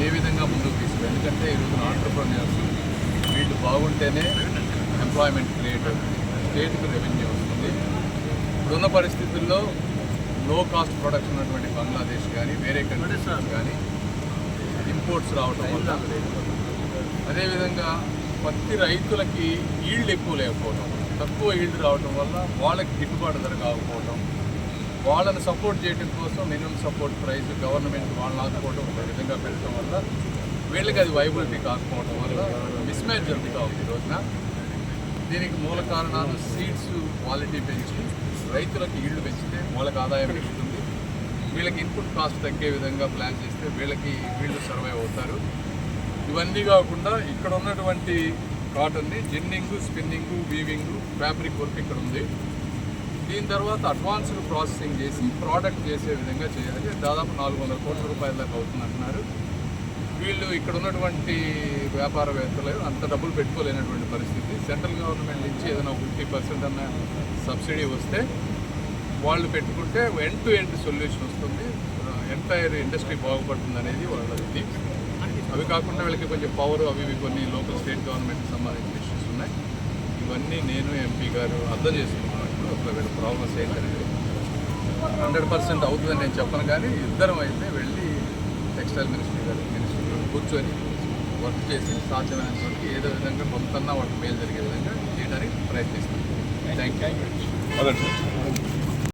ఏ విధంగా ముందుకు తీసుకుని, ఎందుకంటే ఈరోజు ఆంటర్ప్రెన్యూర్స్ వీళ్ళు బాగుంటేనే ఎంప్లాయ్మెంట్ క్రియేట్ అవుతుంది, స్టేట్కి రెవెన్యూ వస్తుంది. ఇప్పుడున్న పరిస్థితుల్లో లో కాస్ట్ ప్రొడక్షన్ ఉన్నటువంటి బంగ్లాదేశ్ కానీ వేరే కంట్రీస్ కానీ ఇంపోర్ట్స్ రావటం వల్ల, అదేవిధంగా పత్తి రైతులకి ఈల్డ్ ఎక్కువ లేకపోవడం, తక్కువ ఈల్డ్ రావడం వల్ల వాళ్ళకి గిట్టుబాటు ధర కాకపోవడం, వాళ్ళని సపోర్ట్ చేయడం కోసం మినిమం సపోర్ట్ ప్రైస్ గవర్నమెంట్ వాళ్ళని ఆదుకోవడం ఒక విధంగా పెట్టడం వల్ల వీళ్ళకి అది వైబిలిటీ కాకపోవడం వల్ల మిస్ మ్యాచ్ జరుగుతూ ఉంది ఈ రోజున. దీనికి మూల కారణాలు సీడ్స్ క్వాలిటీ పెంచి రైతులకు ఈల్డ్ పెంచితే వాళ్ళకి ఆదాయం పెరుగుతుంది, వీళ్ళకి ఇన్పుట్ కాస్ట్ తగ్గే విధంగా ప్లాన్ చేస్తే వీళ్ళు సర్వైవ్ అవుతారు. ఇవన్నీ కాకుండా ఇక్కడ ఉన్నటువంటి కాటన్ని ginning, spinning, weaving, fabric work ఇక్కడ ఉంది. దీని తర్వాత అడ్వాన్స్డ్ ప్రాసెసింగ్ చేసి ప్రోడక్ట్ చేసే విధంగా చేయాలి. దాదాపు 400 కోట్ల రూపాయల దాకా అవుతుందంటున్నారు. వీళ్ళు ఇక్కడ ఉన్నటువంటి వ్యాపారవేత్తలు అంత డబ్బులు పెట్టుకోలేనటువంటి పరిస్థితి. సెంట్రల్ గవర్నమెంట్ నుంచి ఏదైనా 50% అన్న సబ్సిడీ వస్తే వాళ్ళు పెట్టుకుంటే ఎండ్ టు ఎండ్ సొల్యూషన్ వస్తుంది, ఎంటైర్ ఇండస్ట్రీ బాగుపడుతుంది అనేది వాళ్ళ ఇది. అవి కాకుండా వీళ్ళకి కొంచెం పవర్ అవి కొన్ని లోకల్ స్టేట్ గవర్నమెంట్కి సంబంధించిన ఇష్యూస్ ఉన్నాయి. ఇవన్నీ నేను ఎంపీ గారు అర్థం చేసుకున్నాను. ఇప్పుడు వీళ్ళ ప్రాబ్లమ్స్ ఏంటనేది 100% అవుతుందని నేను చెప్పను, కానీ ఇద్దరం అయితే వెళ్ళి టెక్స్టైల్ మినిస్ట్రీ గారు కూర్చొని వర్క్ చేసి సాధ్యమైనంత వరకు ఏదో విధంగా కొంతన్నా వాళ్ళకి మేలు జరిగే విధంగా చేయడానికి ప్రయత్నిస్తాను. Thank you.